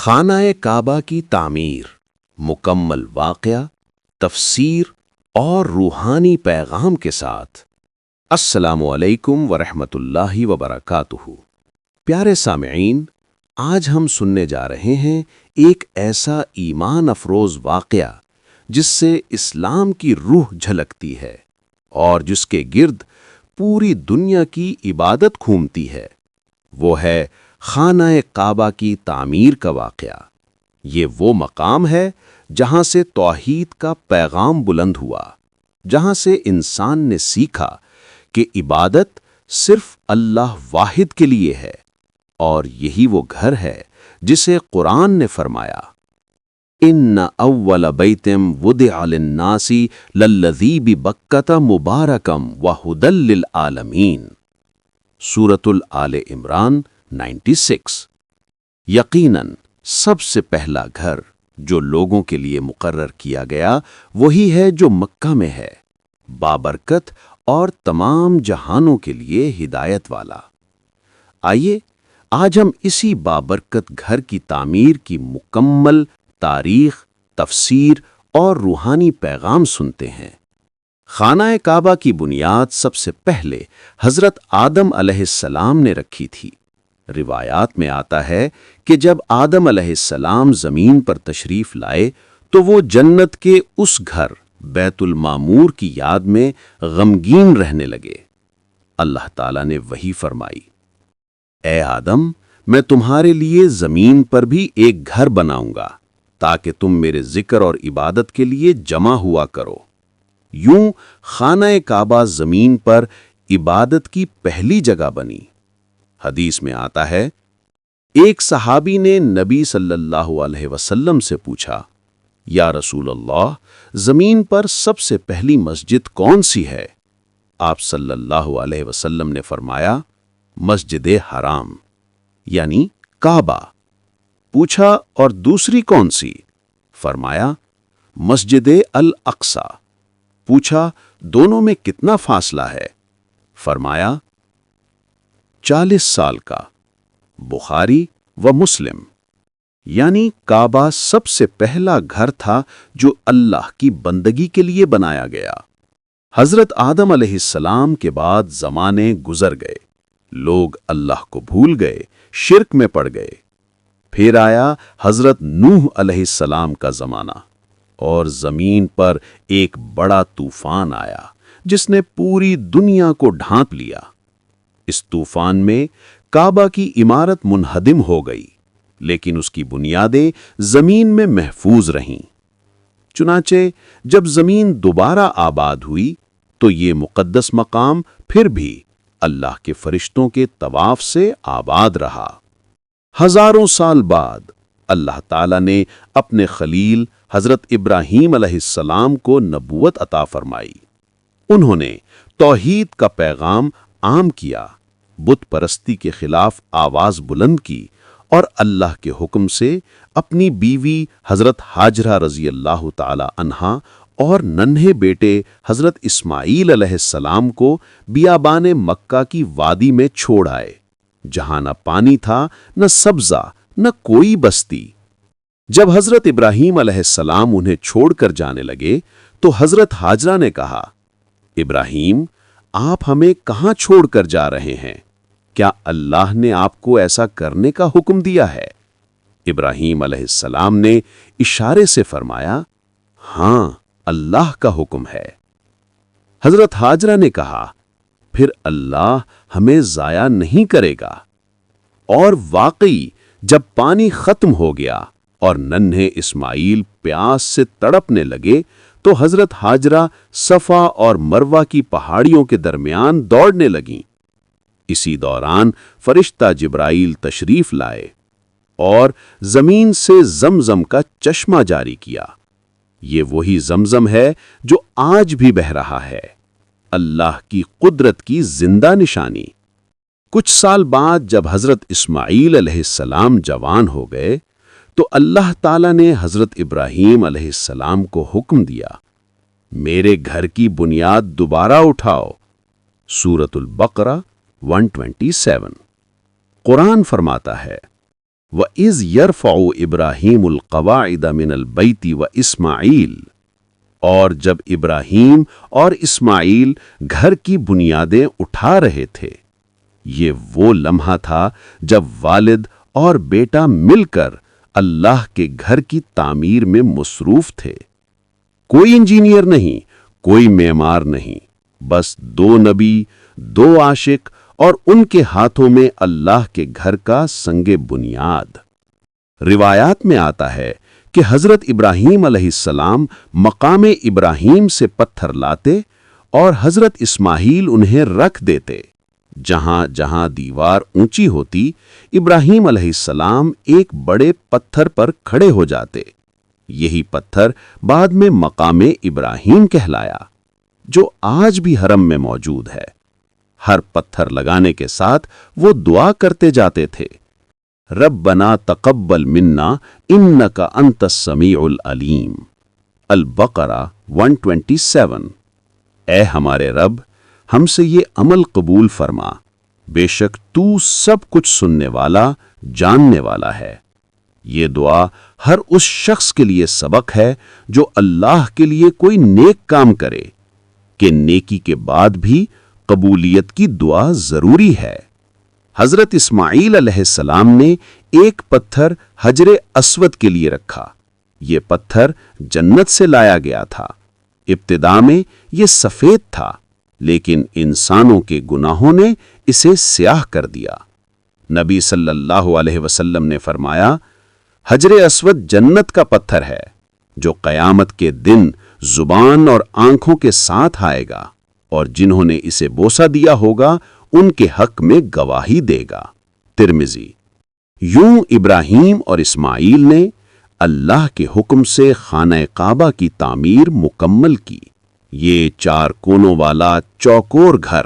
خانہ کعبہ کی تعمیر، مکمل واقعہ، تفسیر اور روحانی پیغام کے ساتھ۔ السلام علیکم ورحمۃ اللہ وبرکاتہ۔ پیارے سامعین، آج ہم سننے جا رہے ہیں ایک ایسا ایمان افروز واقعہ جس سے اسلام کی روح جھلکتی ہے اور جس کے گرد پوری دنیا کی عبادت گھومتی ہے۔ وہ ہے خانہ کعبہ کی تعمیر کا واقعہ۔ یہ وہ مقام ہے جہاں سے توحید کا پیغام بلند ہوا، جہاں سے انسان نے سیکھا کہ عبادت صرف اللہ واحد کے لیے ہے، اور یہی وہ گھر ہے جسے قرآن نے فرمایا، ان اول بیت وضع للناس للذی ببکۃ مبارکم وہدی للعالمین۔ سورۃ آل عمران 96۔ یقیناً سب سے پہلا گھر جو لوگوں کے لیے مقرر کیا گیا وہی ہے جو مکہ میں ہے، بابرکت اور تمام جہانوں کے لیے ہدایت والا۔ آئیے آج ہم اسی بابرکت گھر کی تعمیر کی مکمل تاریخ، تفسیر اور روحانی پیغام سنتے ہیں۔ خانہ کعبہ کی بنیاد سب سے پہلے حضرت آدم علیہ السلام نے رکھی تھی۔ روایات میں آتا ہے کہ جب آدم علیہ السلام زمین پر تشریف لائے تو وہ جنت کے اس گھر بیت المعمور کی یاد میں غمگین رہنے لگے۔ اللہ تعالیٰ نے وحی فرمائی، اے آدم، میں تمہارے لیے زمین پر بھی ایک گھر بناؤں گا تاکہ تم میرے ذکر اور عبادت کے لیے جمع ہوا کرو۔ یوں خانہ کعبہ زمین پر عبادت کی پہلی جگہ بنی۔ حدیث میں آتا ہے، ایک صحابی نے نبی صلی اللہ علیہ وسلم سے پوچھا، یا رسول اللہ، زمین پر سب سے پہلی مسجد کون سی ہے؟ آپ صلی اللہ علیہ وسلم نے فرمایا، مسجد حرام، یعنی کعبہ۔ پوچھا، اور دوسری کون سی؟ فرمایا، مسجد الاقصی۔ پوچھا، دونوں میں کتنا فاصلہ ہے؟ فرمایا، 40 سال کا۔ بخاری و مسلم۔ یعنی کعبہ سب سے پہلا گھر تھا جو اللہ کی بندگی کے لیے بنایا گیا۔ حضرت آدم علیہ السلام کے بعد زمانے گزر گئے، لوگ اللہ کو بھول گئے، شرک میں پڑ گئے۔ پھر آیا حضرت نوح علیہ السلام کا زمانہ، اور زمین پر ایک بڑا طوفان آیا جس نے پوری دنیا کو ڈھانپ لیا۔ اس طوفان میں کعبہ کی عمارت منہدم ہو گئی، لیکن اس کی بنیادیں زمین میں محفوظ رہیں۔ چنانچہ جب زمین دوبارہ آباد ہوئی تو یہ مقدس مقام پھر بھی اللہ کے فرشتوں کے طواف سے آباد رہا۔ ہزاروں سال بعد اللہ تعالیٰ نے اپنے خلیل حضرت ابراہیم علیہ السلام کو نبوت عطا فرمائی۔ انہوں نے توحید کا پیغام عام کیا، بت پرستی کے خلاف آواز بلند کی، اور اللہ کے حکم سے اپنی بیوی حضرت ہاجرہ رضی اللہ تعالی عنہا اور ننھے بیٹے حضرت اسماعیل علیہ السلام کو بیابان مکہ کی وادی میں چھوڑ آئے، جہاں نہ پانی تھا، نہ سبزہ، نہ کوئی بستی۔ جب حضرت ابراہیم علیہ السلام انہیں چھوڑ کر جانے لگے تو حضرت ہاجرہ نے کہا، ابراہیم، آپ ہمیں کہاں چھوڑ کر جا رہے ہیں؟ کیا اللہ نے آپ کو ایسا کرنے کا حکم دیا ہے؟ ابراہیم علیہ السلام نے اشارے سے فرمایا، ہاں، اللہ کا حکم ہے۔ حضرت ہاجرہ نے کہا، پھر اللہ ہمیں ضائع نہیں کرے گا۔ اور واقعی جب پانی ختم ہو گیا اور ننھے اسماعیل پیاس سے تڑپنے لگے تو حضرت ہاجرہ صفا اور مروہ کی پہاڑیوں کے درمیان دوڑنے لگیں۔ اسی دوران فرشتہ جبرائیل تشریف لائے اور زمین سے زمزم کا چشمہ جاری کیا۔ یہ وہی زمزم ہے جو آج بھی بہہ رہا ہے، اللہ کی قدرت کی زندہ نشانی۔ کچھ سال بعد جب حضرت اسماعیل علیہ السلام جوان ہو گئے تو اللہ تعالیٰ نے حضرت ابراہیم علیہ السلام کو حکم دیا، میرے گھر کی بنیاد دوبارہ اٹھاؤ۔ سورۃ البقرہ 127۔ قرآن فرماتا ہے، وَإِذْ يَرْفَعُ إِبْرَاهِيمُ الْقَوَاعِدَ مِنَ الْبَيْتِ وَإِسْمَاعِيلُ، اور جب ابراہیم اور اسماعیل گھر کی بنیادیں اٹھا رہے تھے، یہ وہ لمحہ تھا جب والد اور بیٹا مل کر اللہ کے گھر کی تعمیر میں مصروف تھے۔ کوئی انجینئر نہیں، کوئی معمار نہیں، بس دو نبی، دو عاشق اور ان کے ہاتھوں میں اللہ کے گھر کا سنگ بنیاد۔ روایات میں آتا ہے کہ حضرت ابراہیم علیہ السلام مقام ابراہیم سے پتھر لاتے اور حضرت اسماعیل انہیں رکھ دیتے۔ جہاں جہاں دیوار اونچی ہوتی، ابراہیم علیہ السلام ایک بڑے پتھر پر کھڑے ہو جاتے۔ یہی پتھر بعد میں مقام ابراہیم کہلایا، جو آج بھی حرم میں موجود ہے۔ ہر پتھر لگانے کے ساتھ وہ دعا کرتے جاتے تھے، ربنا تقبل منا انک انت السمیع العلیم۔ البقرہ 127۔ اے ہمارے رب، ہم سے یہ عمل قبول فرما، بے شک تو سب کچھ سننے والا، جاننے والا ہے۔ یہ دعا ہر اس شخص کے لیے سبق ہے جو اللہ کے لیے کوئی نیک کام کرے، کہ نیکی کے بعد بھی قبولیت کی دعا ضروری ہے۔ حضرت اسماعیل علیہ السلام نے ایک پتھر حجر اسود کے لیے رکھا۔ یہ پتھر جنت سے لایا گیا تھا۔ ابتدا میں یہ سفید تھا، لیکن انسانوں کے گناہوں نے اسے سیاہ کر دیا۔ نبی صلی اللہ علیہ وسلم نے فرمایا، حجر اسود جنت کا پتھر ہے جو قیامت کے دن زبان اور آنکھوں کے ساتھ آئے گا، اور جنہوں نے اسے بوسہ دیا ہوگا ان کے حق میں گواہی دے گا۔ ترمذی۔ یوں ابراہیم اور اسماعیل نے اللہ کے حکم سے خانہ کعبہ کی تعمیر مکمل کی۔ یہ 4 کونوں والا چوکور گھر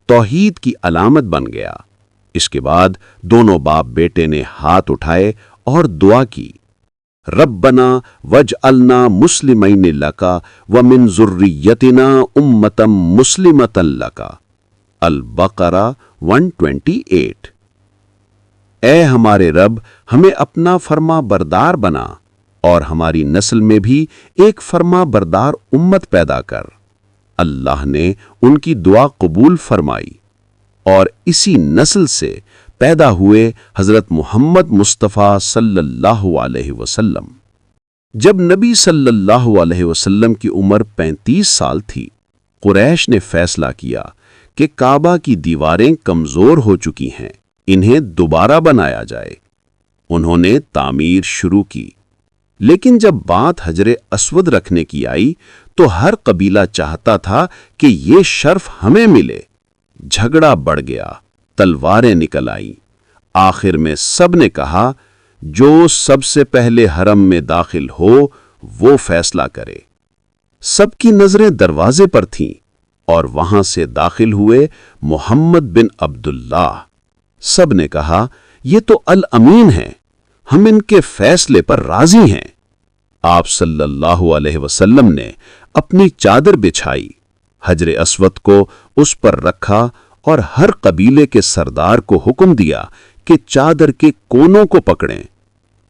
توحید کی علامت بن گیا۔ اس کے بعد دونوں باپ بیٹے نے ہاتھ اٹھائے اور دعا کی، ربنا وجعلنا مسلمین لک ومن ذریتنا امۃ مسلمۃ لک۔ البقرہ 128۔ اے ہمارے رب، ہمیں اپنا فرما بردار بنا اور ہماری نسل میں بھی ایک فرما بردار امت پیدا کر۔ اللہ نے ان کی دعا قبول فرمائی، اور اسی نسل سے پیدا ہوئے حضرت محمد مصطفیٰ صلی اللہ علیہ وسلم۔ جب نبی صلی اللہ علیہ وسلم کی عمر 35 سال تھی، قریش نے فیصلہ کیا کہ کعبہ کی دیواریں کمزور ہو چکی ہیں، انہیں دوبارہ بنایا جائے۔ انہوں نے تعمیر شروع کی، لیکن جب بات حجر اسود رکھنے کی آئی تو ہر قبیلہ چاہتا تھا کہ یہ شرف ہمیں ملے۔ جھگڑا بڑھ گیا، تلواریں نکل آئیں۔ آخر میں سب نے کہا، جو سب سے پہلے حرم میں داخل ہو وہ فیصلہ کرے۔ سب کی نظریں دروازے پر تھیں، اور وہاں سے داخل ہوئے محمد بن عبداللہ۔ سب نے کہا، یہ تو الامین ہیں، ہم ان کے فیصلے پر راضی ہیں۔ آپ صلی اللہ علیہ وسلم نے اپنی چادر بچھائی، حجر اسود کو اس پر رکھا اور ہر قبیلے کے سردار کو حکم دیا کہ چادر کے کونوں کو پکڑیں۔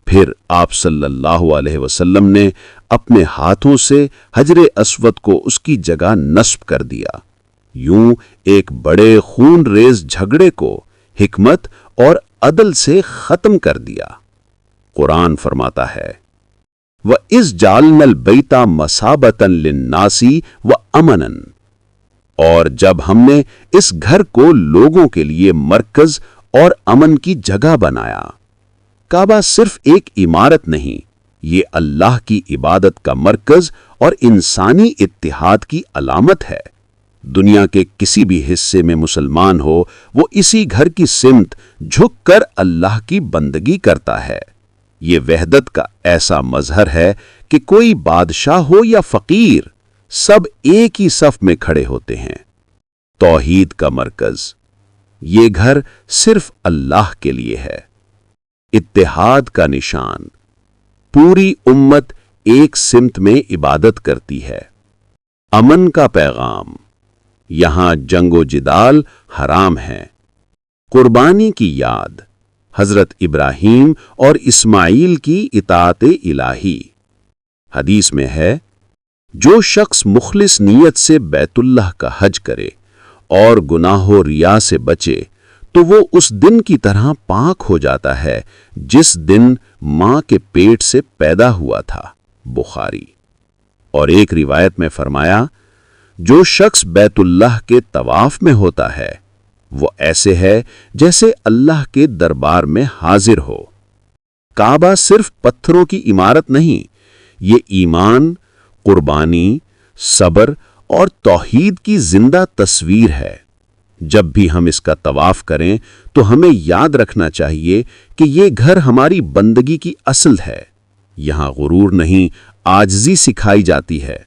پھر آپ صلی اللہ علیہ وسلم نے اپنے ہاتھوں سے حجر اسود کو اس کی جگہ نصب کر دیا۔ یوں ایک بڑے خون ریز جھگڑے کو حکمت اور عدل سے ختم کر دیا۔ قرآن فرماتا ہے، وَإِذْ جَعَلْنَا الْبَيْتَ مَثَابَةً لِلنَّاسِ وَأَمْنًا، اور جب ہم نے اس گھر کو لوگوں کے لیے مرکز اور امن کی جگہ بنایا۔ کعبہ صرف ایک عمارت نہیں، یہ اللہ کی عبادت کا مرکز اور انسانی اتحاد کی علامت ہے۔ دنیا کے کسی بھی حصے میں مسلمان ہو، وہ اسی گھر کی سمت جھک کر اللہ کی بندگی کرتا ہے۔ یہ وحدت کا ایسا مظہر ہے کہ کوئی بادشاہ ہو یا فقیر، سب ایک ہی صف میں کھڑے ہوتے ہیں۔ توحید کا مرکز، یہ گھر صرف اللہ کے لیے ہے۔ اتحاد کا نشان، پوری امت ایک سمت میں عبادت کرتی ہے۔ امن کا پیغام، یہاں جنگ و جدال حرام ہے۔ قربانی کی یاد، حضرت ابراہیم اور اسماعیل کی اطاعت الہی۔ حدیث میں ہے، جو شخص مخلص نیت سے بیت اللہ کا حج کرے اور گناہ و ریا سے بچے تو وہ اس دن کی طرح پاک ہو جاتا ہے جس دن ماں کے پیٹ سے پیدا ہوا تھا۔ بخاری۔ اور ایک روایت میں فرمایا، جو شخص بیت اللہ کے طواف میں ہوتا ہے وہ ایسے ہے جیسے اللہ کے دربار میں حاضر ہو۔ کعبہ صرف پتھروں کی عمارت نہیں، یہ ایمان، قربانی، صبر اور توحید کی زندہ تصویر ہے۔ جب بھی ہم اس کا طواف کریں تو ہمیں یاد رکھنا چاہیے کہ یہ گھر ہماری بندگی کی اصل ہے۔ یہاں غرور نہیں، عاجزی سکھائی جاتی ہے۔